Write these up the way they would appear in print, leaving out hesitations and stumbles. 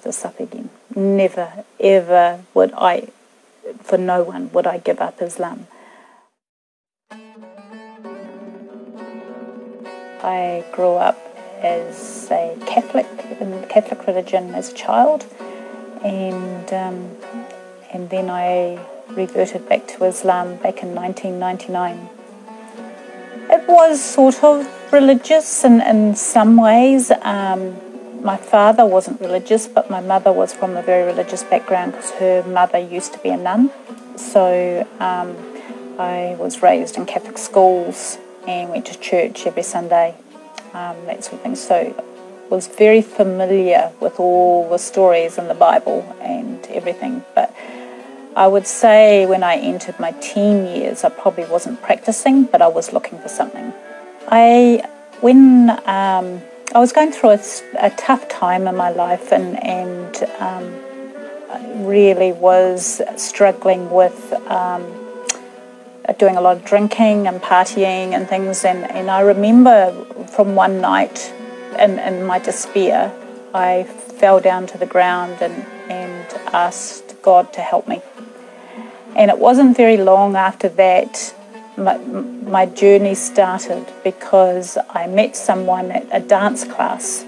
this up again. Never, ever would I, for no one, would I give up Islam. I grew up as a Catholic, in the Catholic religion as a child, and then I reverted back to Islam back in 1999. It was sort of religious in some ways. My father wasn't religious, but my mother was from a very religious background because her mother used to be a nun. So I was raised in Catholic schools and went to church every Sunday, that sort of thing. So was very familiar with all the stories in the Bible and everything. But I would say when I entered my teen years, I probably wasn't practicing, but I was looking for something. When I was going through a tough time in my life and I really was struggling with doing a lot of drinking and partying and things, and I remember from one night in my despair, I fell down to the ground and asked God to help me. And it wasn't very long after that my journey started, because I met someone at a dance class,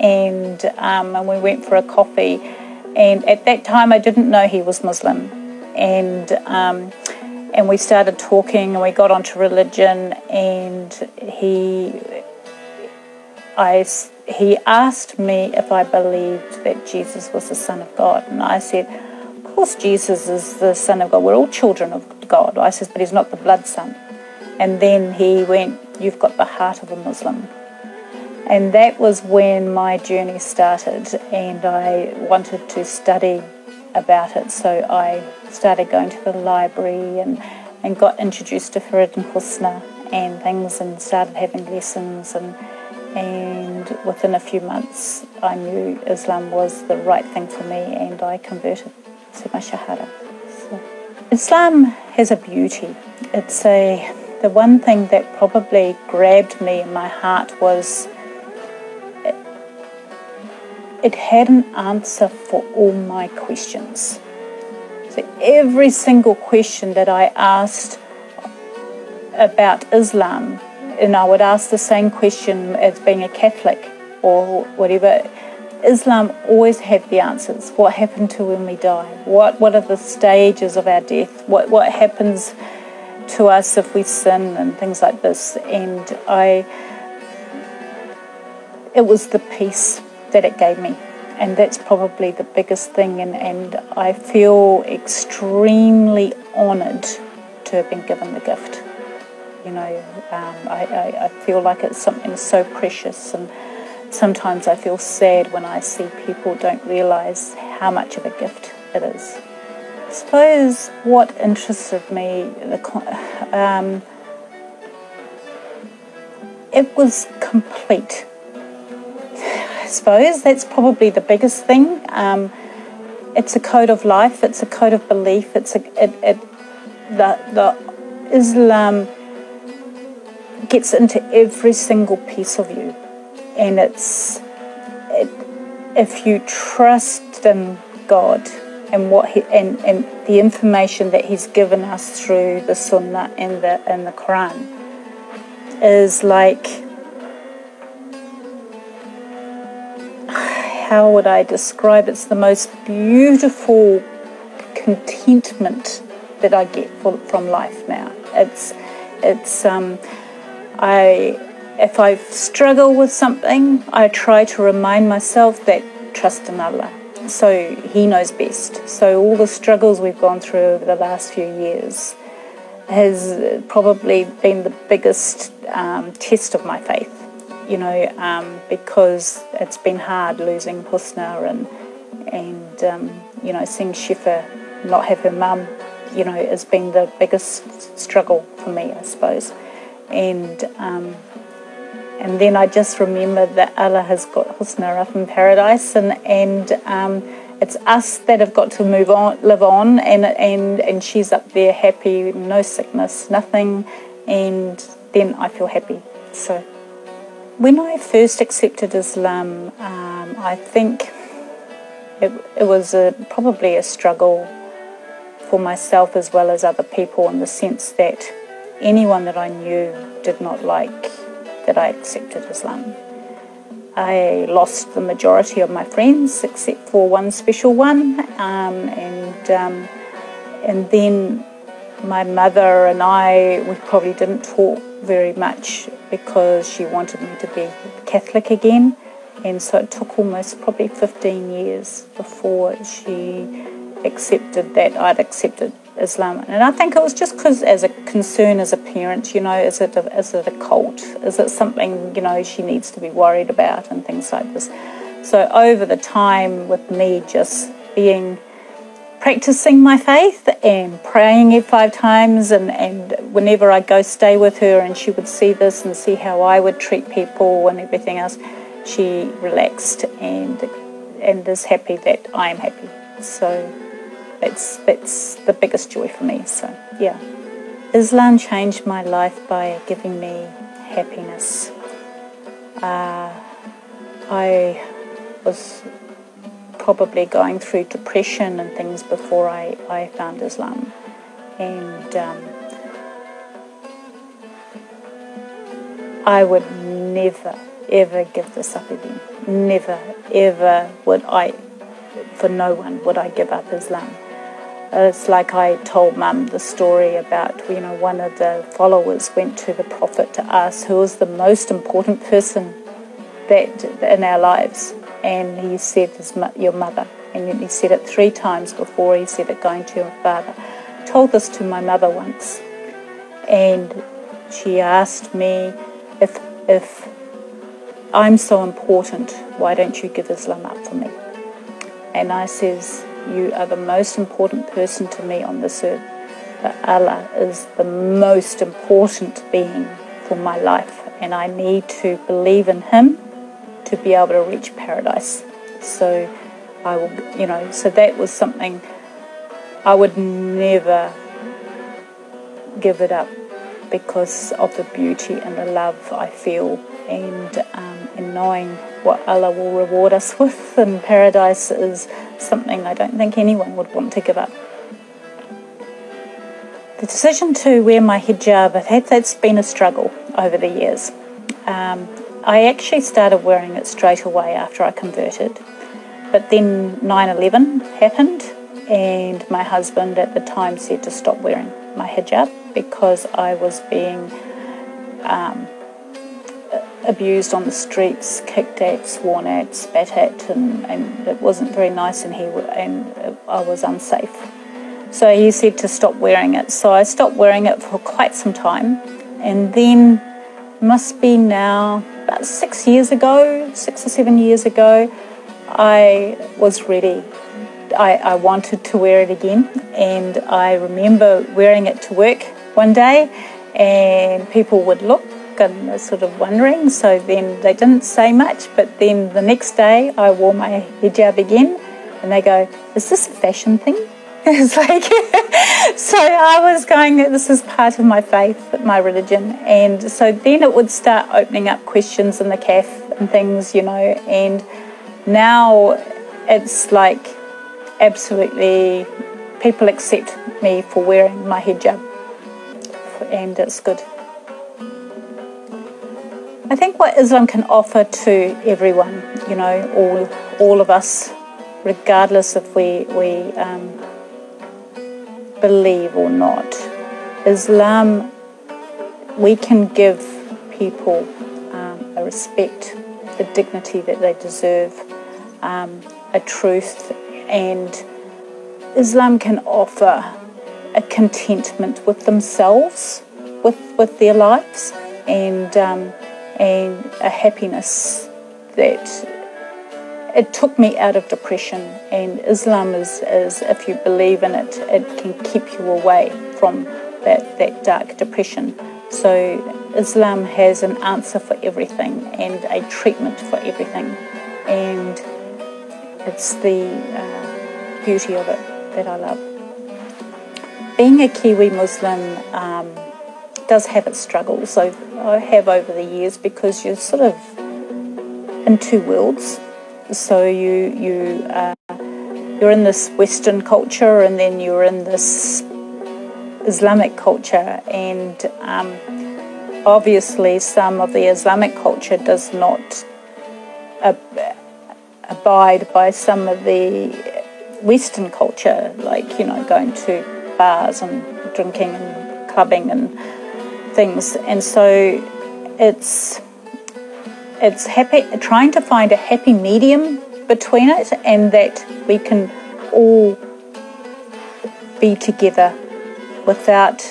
and we went for a coffee, and at that time I didn't know he was Muslim, and we started talking and we got onto religion, and he asked me if I believed that Jesus was the Son of God, and I said, of course Jesus is the Son of God, we're all children of God. I said, but he's not the blood son. And then he went, you've got the heart of a Muslim. And that was when my journey started, and I wanted to study about it, so I started going to the library and got introduced to Farid and Husna and things, and started having lessons, and within a few months I knew Islam was the right thing for me, and I converted to my Shahada. So, Islam has a beauty. It's the one thing that probably grabbed me in my heart was it had an answer for all my questions. So every single question that I asked about Islam, and I would ask the same question as being a Catholic or whatever, Islam always had the answers. What happened to when we die? What are the stages of our death? What happens to us if we sin and things like this? And it was the peace that it gave me, and that's probably the biggest thing, and I feel extremely honoured to have been given the gift. You know, I feel like it's something so precious, and sometimes I feel sad when I see people don't realise how much of a gift it is. I suppose what interested me, it was complete. I suppose that's probably the biggest thing. It's a code of life. It's a code of belief. The Islam gets into every single piece of you, and if you trust in God and and the information that He's given us through the Sunnah and the Quran is like, how would I describe it? It's the most beautiful contentment that I get from life now. If I struggle with something, I try to remind myself that trust in Allah. So He knows best. So all the struggles we've gone through over the last few years has probably been the biggest test of my faith, you know, because it's been hard losing Husna and seeing Shifa not have her mum, you know, has been the biggest struggle for me, I suppose. And then I just remember that Allah has got Husna up in paradise, and it's us that have got to live on, and she's up there happy, no sickness, nothing, and then I feel happy. So when I first accepted Islam, I think it was probably a struggle for myself as well as other people, in the sense that anyone that I knew did not like that I accepted Islam. I lost the majority of my friends except for one special one, and then my mother and we probably didn't talk very much because she wanted me to be Catholic again, and so it took almost probably 15 years before she accepted that I'd accepted Islam. And I think it was just because, as a concern as a parent, is it a cult? Is it something, she needs to be worried about and things like this? So over the time with me just practicing my faith and praying it 5 times, and whenever I go stay with her and she would see this and see how I would treat people and everything else, she relaxed and is happy that I'm happy. So that's the biggest joy for me. So yeah, Islam changed my life by giving me happiness. I was probably going through depression and things before I found Islam, and I would never ever give this up again. Never ever would I, for no one would I give up Islam. It's like I told Mum the story about, one of the followers went to the Prophet to ask who was the most important person that in our lives, and he said, your mother. And he said it 3 times before he said it going to your father. I told this to my mother once, and she asked me, if I'm so important, why don't you give Islam up for me? And I says, you are the most important person to me on this earth, but Allah is the most important being for my life, and I need to believe in Him to be able to reach paradise. So I will, so that was something I would never give it up, because of the beauty and the love I feel, and knowing what Allah will reward us with in paradise is something I don't think anyone would want to give up. The decision to wear my hijab, that's been a struggle over the years. I actually started wearing it straight away after I converted, but then 9/11 happened, and my husband at the time said to stop wearing my hijab because I was being abused on the streets, kicked at, sworn at, spat at, and it wasn't very nice, and I was unsafe. So he said to stop wearing it. So I stopped wearing it for quite some time, and then must be now about 6 or 7 years ago, I was ready. I wanted to wear it again, and I remember wearing it to work one day, and people would look and they're sort of wondering, so then they didn't say much, but then the next day I wore my hijab again, and they go, is this a fashion thing? It's like, so I was going, this is part of my faith, my religion, and so then it would start opening up questions in the cafe and things, and now it's like absolutely people accept me for wearing my hijab, and it's good. I think what Islam can offer to everyone, all of us, regardless if we believe or not, Islam, we can give people a respect, the dignity that they deserve, a truth, and Islam can offer a contentment with themselves, with their lives, and a happiness that it took me out of depression. And Islam is if you believe in it, it can keep you away from that dark depression. So Islam has an answer for everything and a treatment for everything, and it's the beauty of it that I love. Being a Kiwi Muslim does have its struggles, so I have over the years, because you're sort of in 2 worlds. So you you're in this Western culture, and then you're in this Islamic culture, and obviously some of the Islamic culture does not abide by some of the Western culture, like, you know, going to bars and drinking and clubbing and things. And so it's trying to find a happy medium between it, and that we can all be together without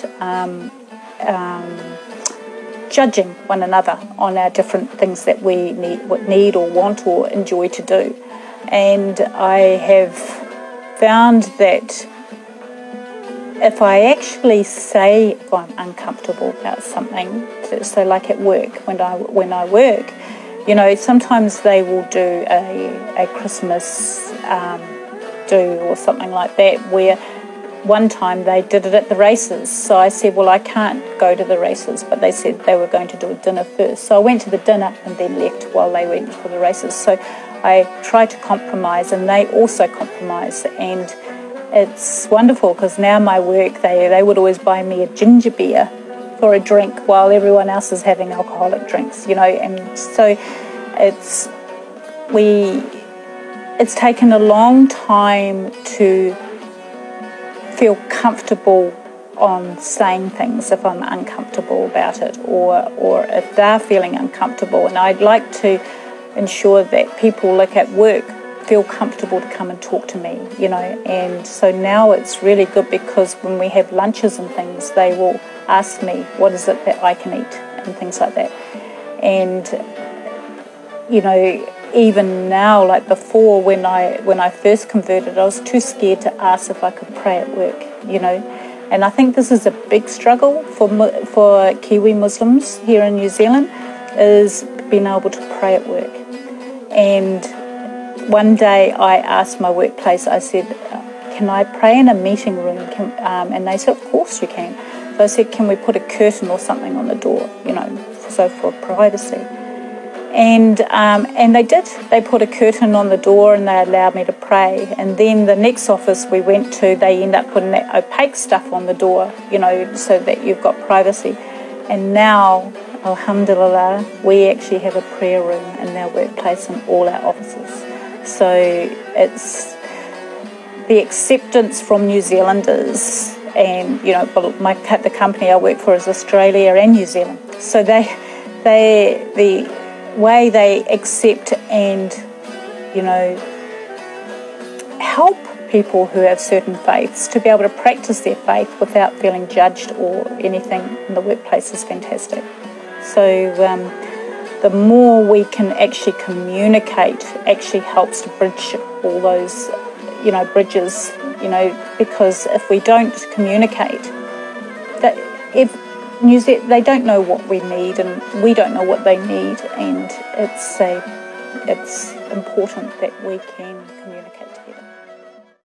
judging one another on our different things that we need or want or enjoy to do. And I have found that if I actually say if I'm uncomfortable about something, so like at work, when I work, you know, sometimes they will do a Christmas do or something like that, where one time they did it at the races. So I said, well, I can't go to the races, but they said they were going to do a dinner first. So I went to the dinner and then left while they went for the races. So I tried to compromise, and they also compromise, and it's wonderful because now my work, they would always buy me a ginger beer for a drink while everyone else is having alcoholic drinks, you know. And so it's taken a long time to feel comfortable on saying things if I'm uncomfortable about it, or if they're feeling uncomfortable. And I'd like to ensure that people, like at work, feel comfortable to come and talk to me, you know. And so now it's really good, because when we have lunches and things, they will ask me what is it that I can eat and things like that. And, you know, even now, like before, when I first converted, I was too scared to ask if I could pray at work, you know. And I think this is a big struggle for Kiwi Muslims here in New Zealand, is being able to pray at work. And one day I asked my workplace, I said, can I pray in a meeting room? And they said, of course you can. So I said, can we put a curtain or something on the door, you know, so for privacy. And they did. They put a curtain on the door and they allowed me to pray. And then the next office we went to, they end up putting that opaque stuff on the door, you know, so that you've got privacy. And now, alhamdulillah, we actually have a prayer room in our workplace in all our offices. So it's the acceptance from New Zealanders, and, you know, the company I work for is Australia and New Zealand. So the way they accept and, you know, help people who have certain faiths to be able to practice their faith without feeling judged or anything in the workplace is fantastic. So the more we can actually communicate actually helps to bridge all those, you know, bridges, you know, because if we don't communicate, they don't know what we need, and we don't know what they need, and it's important that we can communicate.